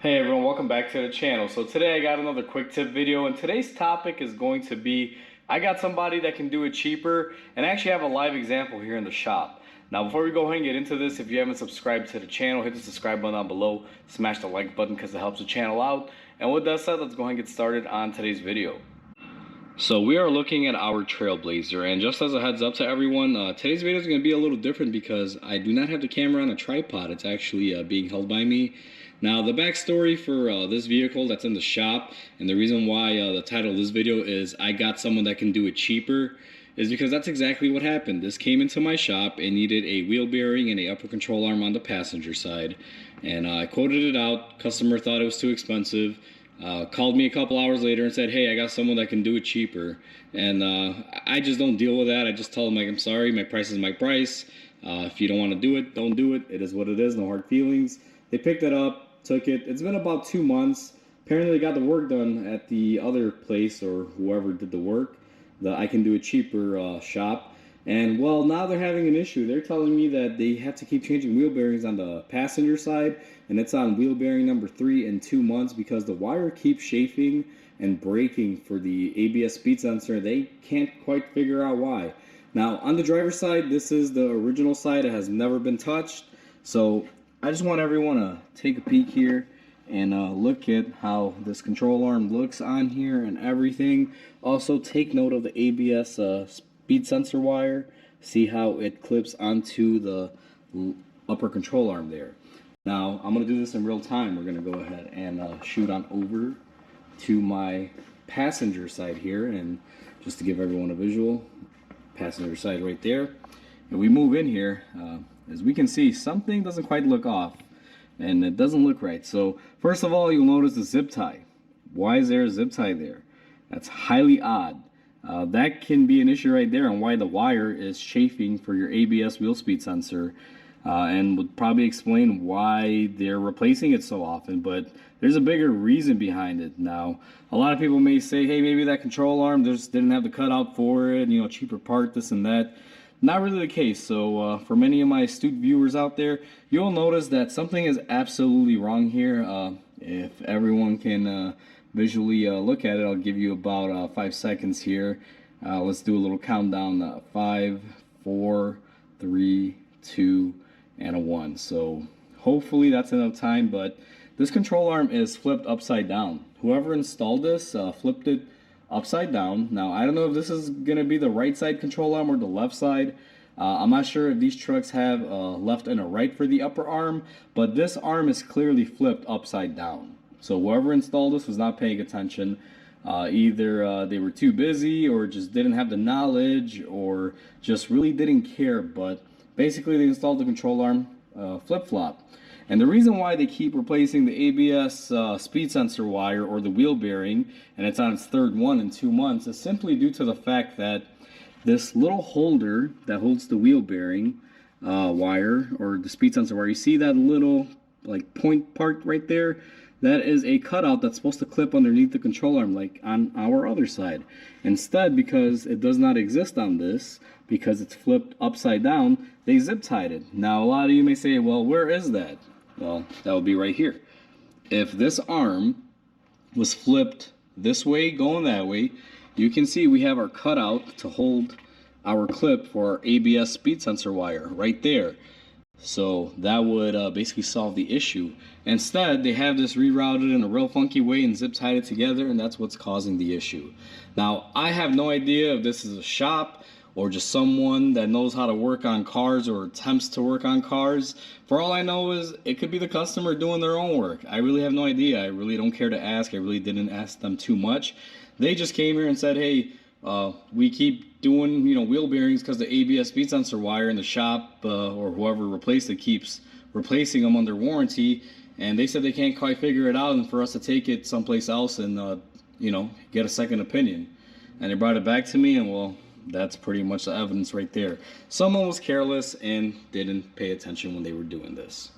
Hey everyone, welcome back to the channel. So today I got another quick tip video, and today's topic is going to be I got somebody that can do it cheaper, and I actually have a live example here in the shop. Now before we go ahead and get into this, if you haven't subscribed to the channel, hit the subscribe button down below, smash the like button because it helps the channel out. And with that said, let's go ahead and get started on today's video. So we are looking at our Trailblazer, and just as a heads up to everyone, today's video is going to be a little different because I do not have the camera on a tripod. It's actually being held by me. Now the backstory for this vehicle that's in the shop, and the reason why the title of this video is I got someone that can do it cheaper, is because that's exactly what happened. This came into my shop and needed a wheel bearing and a upper control arm on the passenger side, and I quoted it out. Customer thought it was too expensive. Called me a couple hours later and said, hey, I got someone that can do it cheaper. And I just don't deal with that. I just tell them, like, I'm sorry, my price is my price. If you don't want to do it, don't do it. It is what it is, no hard feelings. They picked it up, took it. It's been about 2 months. Apparently they got the work done at the other place, or whoever did the work, the I Can Do It Cheaper shop. And well, now they're having an issue. They're telling me that they have to keep changing wheel bearings on the passenger side, and it's on wheel bearing number 3 in 2 months because the wire keeps chafing and breaking for the ABS speed sensor. They can't quite figure out why. Now, on the driver's side, this is the original side. It has never been touched. So I just want everyone to take a peek here and look at how this control arm looks on here and everything. Also, take note of the ABS speed sensor wire. See how it clips onto the upper control arm there. Now I'm going to do this in real time. We're going to go ahead and shoot on over to my passenger side here, and just to give everyone a visual, passenger side right there. And we move in here, as we can see, something doesn't quite look off, and it doesn't look right. So first of all, you'll notice the zip tie. Why is there a zip tie there? That's highly odd. That can be an issue right there on why the wire is chafing for your ABS wheel speed sensor, and would probably explain why they're replacing it so often. But there's a bigger reason behind it. Now, a lot of people may say, hey, maybe that control arm just didn't have the cutout for it, you know, cheaper part, this and that. Not really the case. So for many of my astute viewers out there, you'll notice that something is absolutely wrong here. If everyone can visually look at it, I'll give you about 5 seconds here. Let's do a little countdown. 5, 4, 3, 2, and a 1. So hopefully that's enough time, but this control arm is flipped upside down. Whoever installed this flipped it upside down. Now I don't know if this is gonna be the right side control arm or the left side. I'm not sure if these trucks have a left and a right for the upper arm, but this arm is clearly flipped upside down. So whoever installed this was not paying attention. Either they were too busy, or just didn't have the knowledge, or just really didn't care. But basically they installed the control arm flip-flop. And the reason why they keep replacing the ABS speed sensor wire or the wheel bearing, and it's on its 3rd one in 2 months, is simply due to the fact that this little holder that holds the wheel bearing wire, or the speed sensor wire, you see that little like point part right there? That is a cutout that's supposed to clip underneath the control arm like on our other side. Instead, because it does not exist on this, because it's flipped upside down, they zip tied it. Now a lot of you may say, well, where is that? Well, that would be right here. If this arm was flipped this way, going that way, you can see we have our cutout to hold our clip for our ABS speed sensor wire right there. So that would basically solve the issue. Instead, they have this rerouted in a real funky way and zip tied it together, and that's what's causing the issue. Now, I have no idea if this is a shop or just someone that knows how to work on cars or attempts to work on cars. For all I know is it could be the customer doing their own work. I really have no idea. I really don't care to ask. I really didn't ask them too much. They just came here and said, hey, we keep doing, wheel bearings because the ABS speed sensor wire in the shop or whoever replaced it keeps replacing them under warranty, and they said they can't quite figure it out, and for us to take it someplace else and get a second opinion. And they brought it back to me, and well, that's pretty much the evidence right there. Someone was careless and didn't pay attention when they were doing this.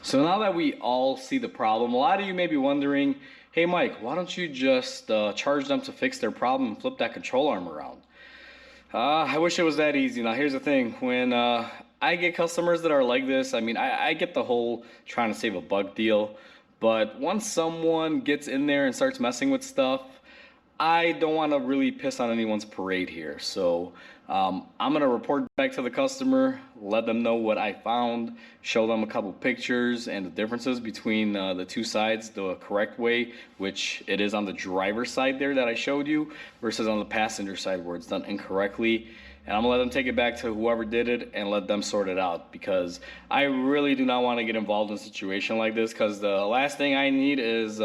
So now that we all see the problem, a lot of you may be wondering, hey Mike, why don't you just charge them to fix their problem and flip that control arm around? I wish it was that easy. Now here's the thing, when I get customers that are like this, I mean, I get the whole trying to save a buck deal, But once someone gets in there and starts messing with stuff, I don't want to really piss on anyone's parade here. So I'm going to report back to the customer, let them know what I found, show them a couple pictures and the differences between the two sides, the correct way, which it is on the driver's side there that I showed you, versus on the passenger side where it's done incorrectly. And I'm gonna let them take it back to whoever did it and let them sort it out, because I really do not want to get involved in a situation like this, because the last thing I need is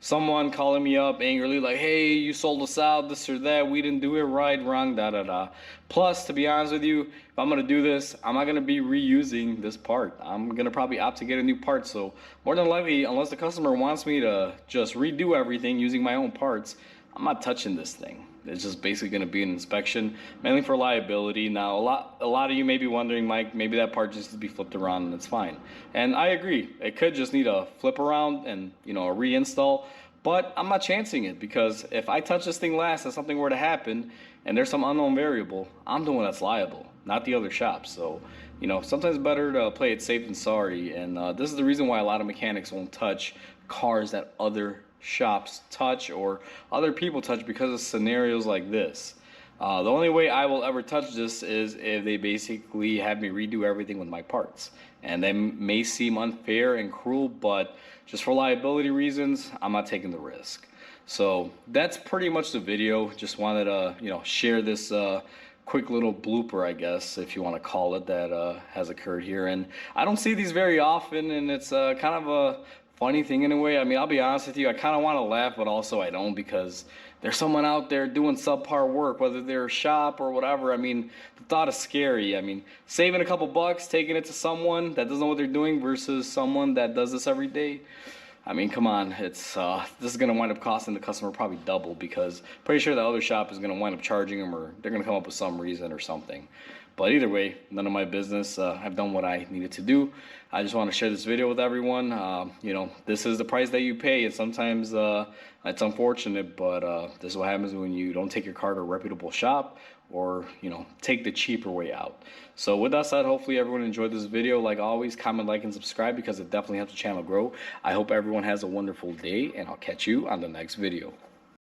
someone calling me up angrily like, hey, you sold us out, this or that, we didn't do it right, wrong, da da da. Plus, to be honest with you, if I'm gonna do this, I'm not gonna be reusing this part. I'm gonna probably opt to get a new part. So more than likely, unless the customer wants me to just redo everything using my own parts, I'm not touching this thing. It's just basically going to be an inspection, mainly for liability. Now, a lot of you may be wondering, Mike, maybe that part just needs to be flipped around and it's fine. And I agree, it could just need a flip around and a reinstall. But I'm not chancing it, because if I touch this thing last and something were to happen and there's some unknown variable, I'm the one that's liable, not the other shop. So, sometimes it's better to play it safe than sorry. And this is the reason why a lot of mechanics won't touch cars that other shops touch or other people touch, because of scenarios like this. The only way I will ever touch this is if they basically have me redo everything with my parts. And that may seem unfair and cruel, but just for liability reasons, I'm not taking the risk. So that's pretty much the video. Just wanted to, share this quick little blooper, I guess, if you want to call it, that has occurred here. And I don't see these very often, and it's kind of a funny thing in a way. I mean, I'll be honest with you, I kind of want to laugh, but also I don't, because there's someone out there doing subpar work, whether they're a shop or whatever. I mean, the thought is scary. I mean, saving a couple bucks, taking it to someone that doesn't know what they're doing versus someone that does this every day. I mean, come on, this is going to wind up costing the customer probably double, because pretty sure the other shop is going to wind up charging them, or they're going to come up with some reason or something. But either way, none of my business. I've done what I needed to do. I just want to share this video with everyone. This is the price that you pay, and sometimes it's unfortunate, but this is what happens when you don't take your car to a reputable shop, or take the cheaper way out. So with that said, hopefully everyone enjoyed this video. Like always, comment, like, and subscribe, because it definitely helps the channel grow. I hope everyone has a wonderful day, and I'll catch you on the next video.